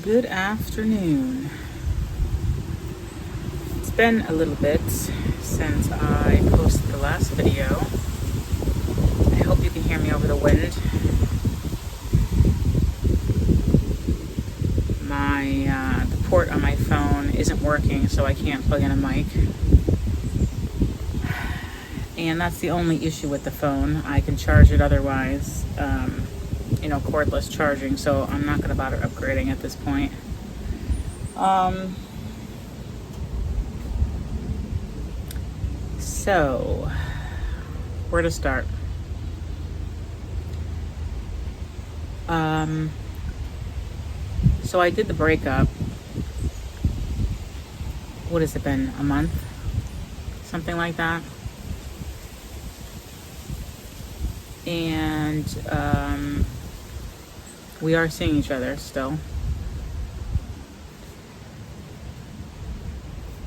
Good afternoon. It's been a little bit since I posted the last video. I hope you can hear me over the wind. The port on my phone isn't working, so I can't plug in a mic. And that's the only issue with the phone. I can charge it otherwise, cordless charging, so I'm not going to bother upgrading at this point. So, where to start? So I did the breakup. What has it been? A month? Something like that. And we are seeing each other still.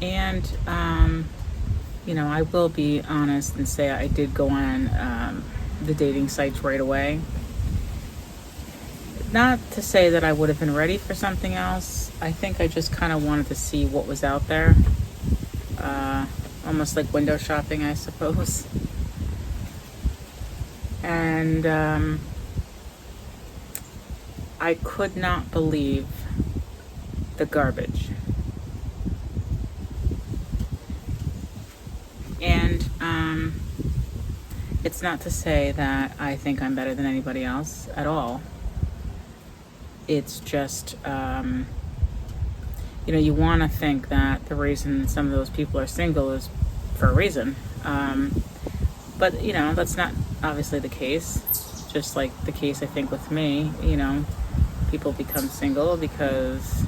And I will be honest and say I did go on the dating sites right away. Not to say that I would have been ready for something else. I think I just kind of wanted to see what was out there. Almost like window shopping, I suppose. And I could not believe the garbage. And it's not to say that I think I'm better than anybody else at all. It's just, you want to think that the reason some of those people are single is for a reason. But, that's not obviously the case. Just like the case, I think, with me, people become single because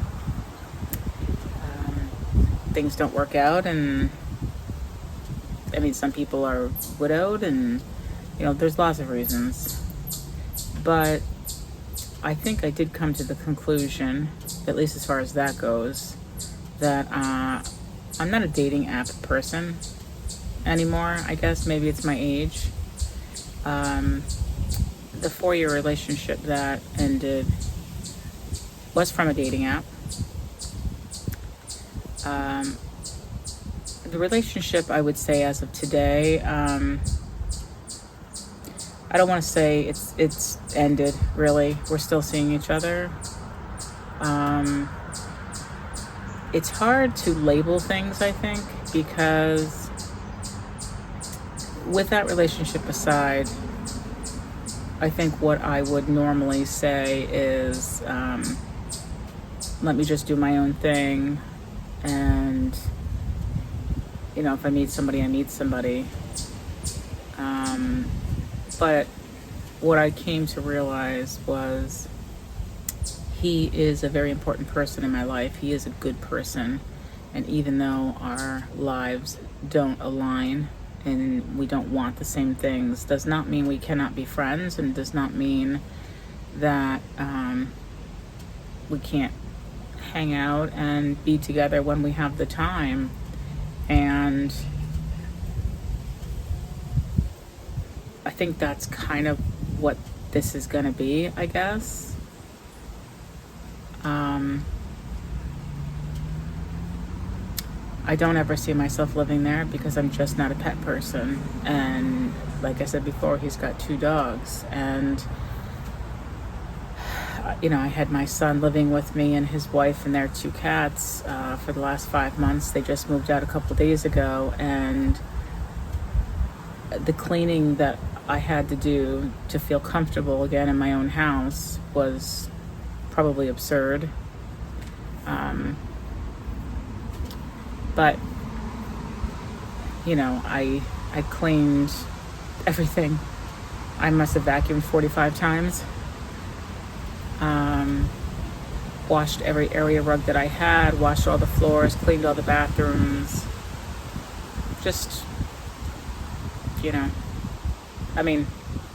things don't work out. And, some people are widowed and, there's lots of reasons. But I think I did come to the conclusion, at least as far as that goes, that I'm not a dating app person anymore. I guess maybe it's my age. The 4-year relationship that ended was from a dating app. The relationship, I would say, as of today, I don't want to say it's ended, really. We're still seeing each other. It's hard to label things, I think, because with that relationship aside, I think what I would normally say is, let me just do my own thing. And, if I meet somebody, I meet somebody. But what I came to realize was he is a very important person in my life. He is a good person. And even though our lives don't align and we don't want the same things, does not mean we cannot be friends, and does not mean that we can't hang out and be together when we have the time. And I think that's kind of what this is going to be, I guess. I don't ever see myself living there because I'm just not a pet person. And like I said before, he's got 2 dogs. And, I had my son living with me and his wife and their 2 cats for the last 5 months. They just moved out a couple of days ago. And the cleaning that I had to do to feel comfortable again in my own house was probably absurd. But, I cleaned everything. I must have vacuumed 45 times. Washed every area rug that I had, washed all the floors, cleaned all the bathrooms. Just,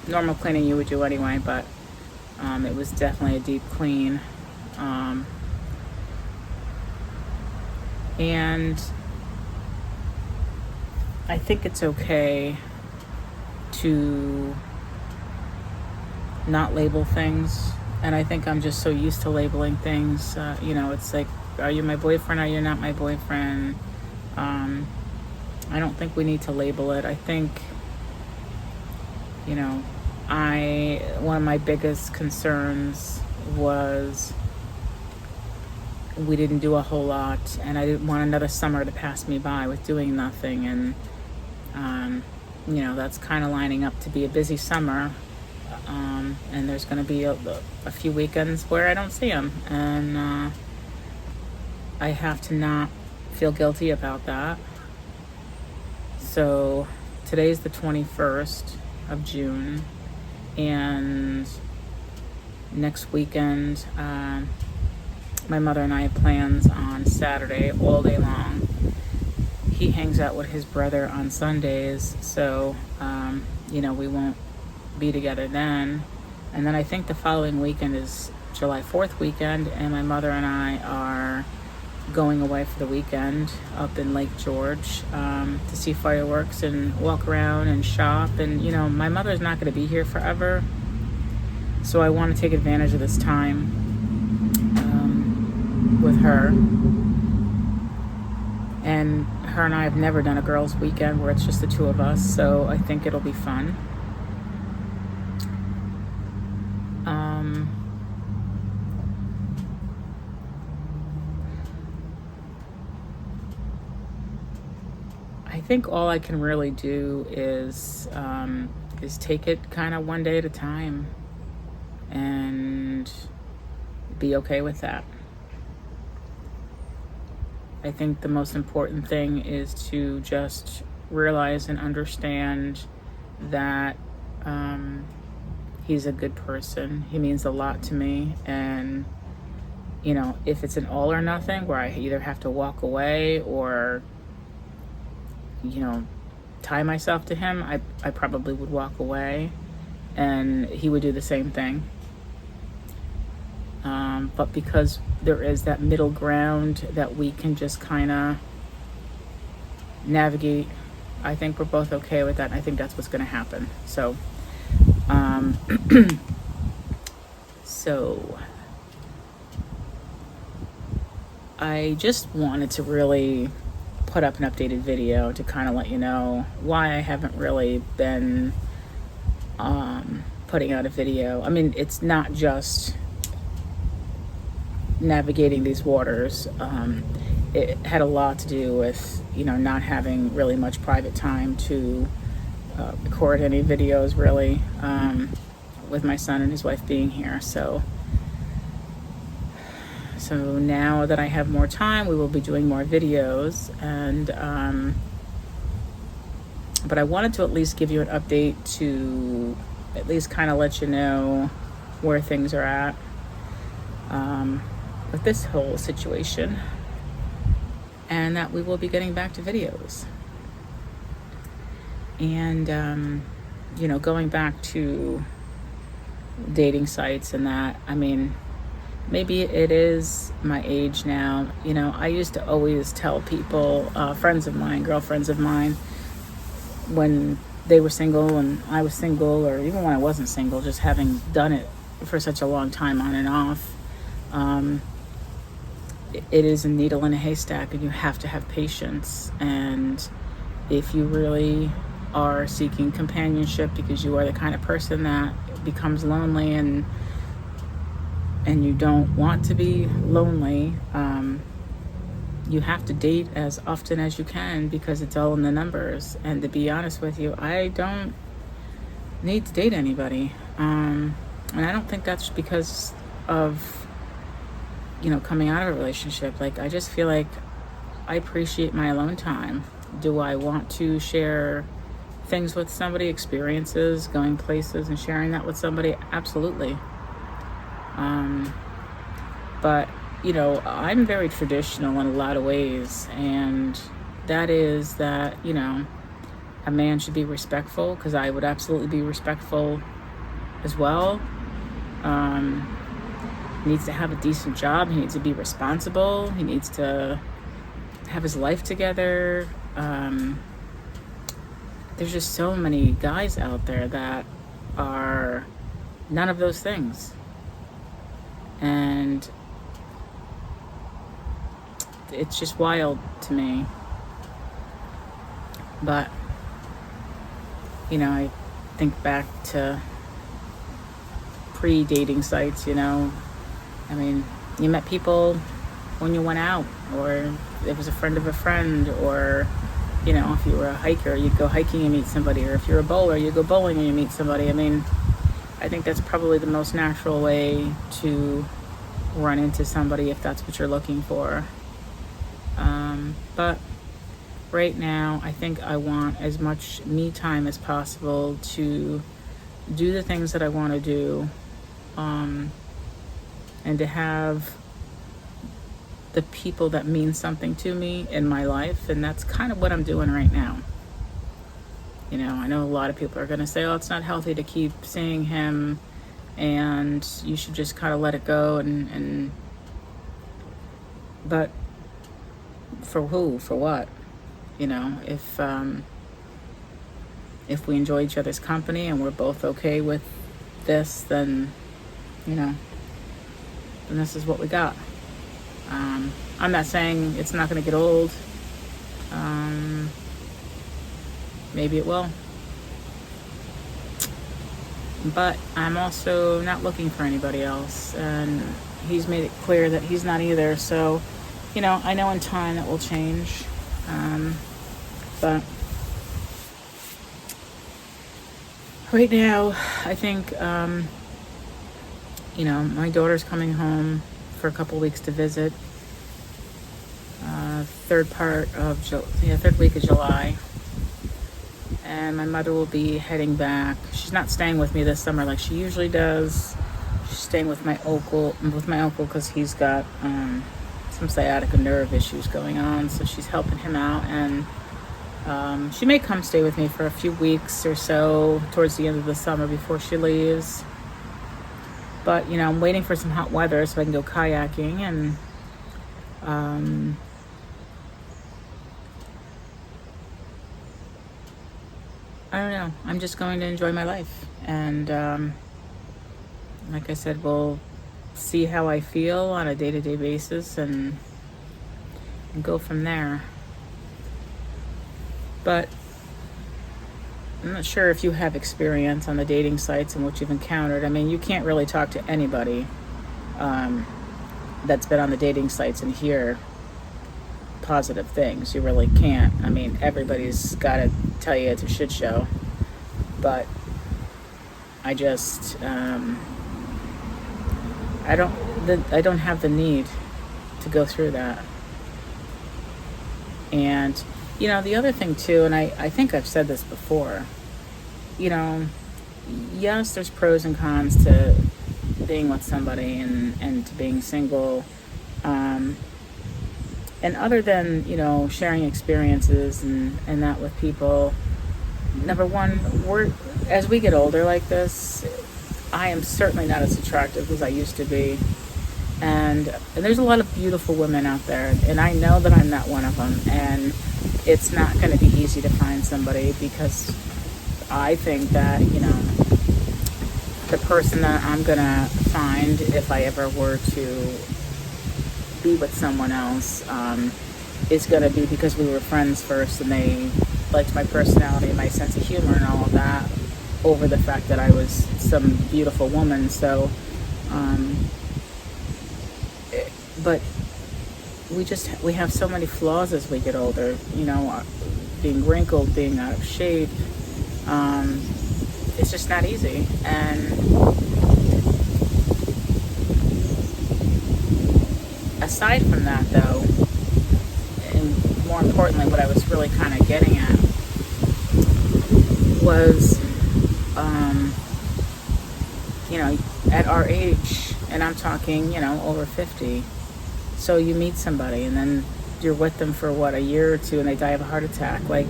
normal cleaning you would do anyway, but it was definitely a deep clean. And I think it's okay to not label things And I think I'm just so used to labeling things. You know, it's like, are you my boyfriend? Are you not my boyfriend? I don't think we need to label it. I think, you know, one of my biggest concerns was we didn't do a whole lot, and I didn't want another summer to pass me by with doing nothing. And you know, that's kind of lining up to be a busy summer, and there's going to be a few weekends where I don't see him, and I have to not feel guilty about that. So today's the 21st of June, and next weekend, my mother and I have plans on Saturday all day long. He hangs out with his brother on Sundays, so you know, we won't be together then. And then I think the following weekend is July 4th weekend, and my mother and I are going away for the weekend up in Lake George to see fireworks and walk around and shop. And you know, my mother's not going to be here forever, so I want to take advantage of this time with her. And her and I have never done a girls' weekend where it's just the two of us, so I think it'll be fun. I think all I can really do is take it kind of one day at a time and be okay with that. I think the most important thing is to just realize and understand that he's a good person. He means a lot to me. And, you know, if it's an all or nothing where I either have to walk away or, you know, tie myself to him, I probably would walk away, and he would do the same thing. But because there is that middle ground that we can just kind of navigate, I think we're both okay with that. And I think that's what's going to happen. So, so I just wanted to really put up an updated video to kind of let you know why I haven't really been putting out a video. I mean, it's not just navigating these waters. It had a lot to do with, you know, not having really much private time to record any videos really, with my son and his wife being here. So now that I have more time, we will be doing more videos. And but I wanted to at least give you an update to at least kind of let you know where things are at with this whole situation, and that we will be getting back to videos. And you know, going back to dating sites and that, I mean, maybe it is my age now. You know, I used to always tell people, friends of mine, girlfriends of mine, when they were single and I was single, or even when I wasn't single, just having done it for such a long time on and off, it is a needle in a haystack, and you have to have patience. And if you really are seeking companionship because you are the kind of person that becomes lonely and you don't want to be lonely, you have to date as often as you can, because it's all in the numbers. And to be honest with you, I don't need to date anybody, and I don't think that's because of, you know, coming out of a relationship. Like, I just feel like I appreciate my alone time. Do I want to share things with somebody, experiences, going places and sharing that with somebody? Absolutely. But, you know, I'm very traditional in a lot of ways, and that is that, you know, a man should be respectful, because I would absolutely be respectful as well. He needs to have a decent job. He needs to be responsible. He needs to have his life together. There's just so many guys out there that are none of those things. And it's just wild to me. But, I think back to pre-dating sites, I mean, you met people when you went out, or it was a friend of a friend, or, if you were a hiker, you'd go hiking and meet somebody, or if you're a bowler, you go bowling and you meet somebody. I mean, I think that's probably the most natural way to run into somebody if that's what you're looking for. But right now, I think I want as much me time as possible to do the things that I want to do, and to have the people that mean something to me in my life. And that's kind of what I'm doing right now. I know a lot of people are going to say, oh, it's not healthy to keep seeing him, and you should just kind of let it go. But for who? For what? If we enjoy each other's company and we're both okay with this, then this is what we got. I'm not saying it's not going to get old. Maybe it will. But I'm also not looking for anybody else, and he's made it clear that he's not either. So, I know in time that will change. But right now, I think, my daughter's coming home for a couple weeks to visit. Third week of July. And my mother will be heading back. She's not staying with me this summer like she usually does. She's staying with my uncle because he's got some sciatica nerve issues going on. So she's helping him out, and she may come stay with me for a few weeks or so towards the end of the summer before she leaves. But I'm waiting for some hot weather so I can go kayaking, and I don't know. I'm just going to enjoy my life. And like I said, we'll see how I feel on a day-to-day basis and go from there. But I'm not sure if you have experience on the dating sites and what you've encountered. I mean, you can't really talk to anybody that's been on the dating sites and hear positive things. You really can't. I mean, everybody's got to tell you it's a shit show. But I just I don't have the need to go through that. And the other thing too, and I think I've said this before, yes, there's pros and cons to being with somebody and to being single. And other than, sharing experiences and that with people, number one, as we get older like this, I am certainly not as attractive as I used to be. And there's a lot of beautiful women out there, and I know that I'm not one of them. And it's not going to be easy to find somebody, because I think that, the person that I'm going to find, if I ever were to be with someone else, is going to be because we were friends first and they liked my personality and my sense of humor and all of that, over the fact that I was some beautiful woman. So, but we have so many flaws as we get older, being wrinkled, being out of shape. It's just not easy. And aside from that, though, and more importantly, what I was really kind of getting at was, at our age, and I'm talking, over 50, so you meet somebody and then you're with them for a year or two, and they die of a heart attack. Like,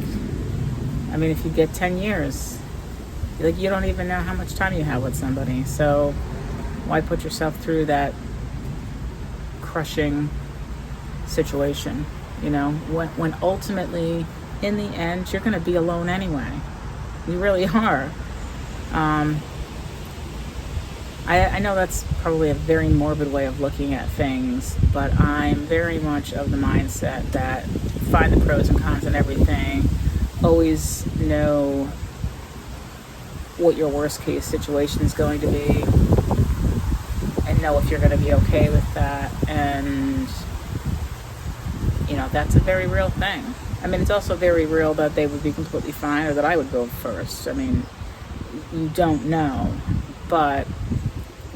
I mean, if you get 10 years, like, you don't even know how much time you have with somebody. So why put yourself through that crushing situation, when ultimately, in the end, you're going to be alone anyway. You really are. I know that's probably a very morbid way of looking at things, but I'm very much of the mindset that find the pros and cons in everything. Always know what your worst case situation is going to be, and know if you're going to be okay with that. And, you know, that's a very real thing. I mean, it's also very real that they would be completely fine or that I would go first. I mean, you don't know. But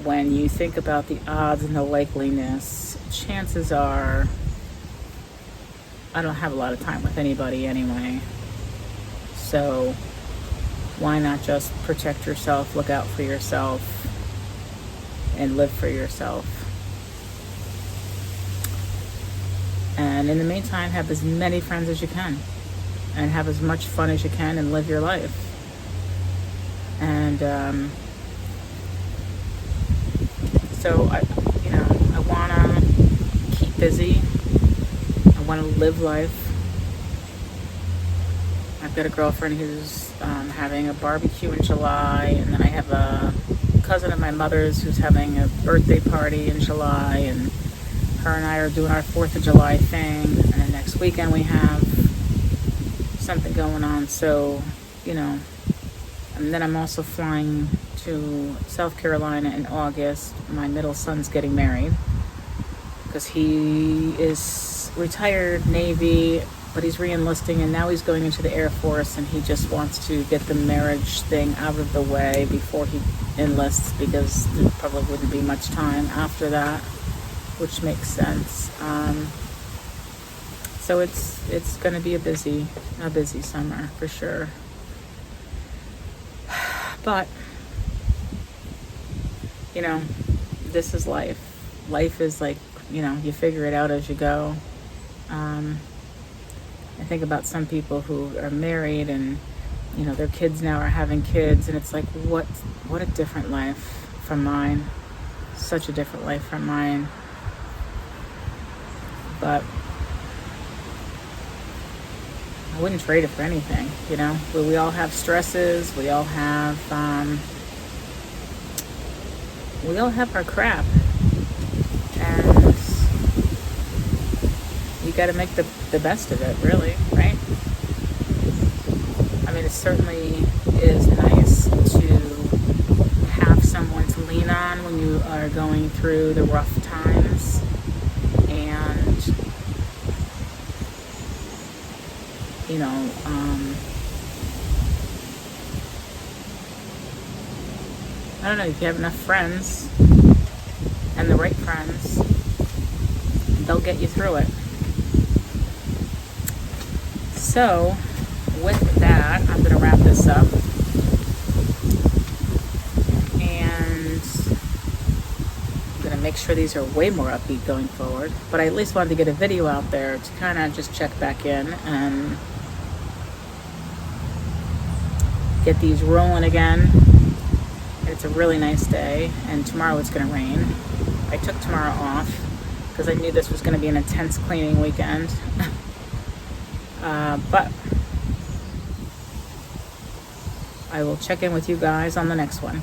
when you think about the odds and the likeliness, chances are I don't have a lot of time with anybody anyway. So why not just protect yourself, look out for yourself, and live for yourself? And in the meantime, have as many friends as you can, and have as much fun as you can, and live your life. And so I want to keep busy. I want to live life. I've got a girlfriend who's having a barbecue in July, and then I have a cousin of my mother's who's having a birthday party in July, and her and I are doing our 4th of July thing, and then next weekend we have something going on. So, and then I'm also flying to South Carolina in August. My middle son's getting married because he is retired Navy, but he's re-enlisting, and now he's going into the Air Force, and he just wants to get the marriage thing out of the way before he enlists, because there probably wouldn't be much time after that, which makes sense. So it's going to be a busy summer for sure. But this is life. Life is like, you figure it out as you go. I think about some people who are married and, their kids now are having kids, and it's like, what a different life from mine. Such a different life from mine. But I wouldn't trade it for anything, We all have stresses. We all have our crap. And you got to make the best of it, really, right? I mean, it certainly is nice to have someone to lean on when you are going through the rough times. And, I don't know, if you have enough friends, and the right friends, they'll get you through it. So, with that, I'm going to wrap this up. And I'm going to make sure these are way more upbeat going forward. But I at least wanted to get a video out there to kind of just check back in and get these rolling again. It's a really nice day, and tomorrow it's going to rain. I took tomorrow off because I knew this was going to be an intense cleaning weekend. But I will check in with you guys on the next one.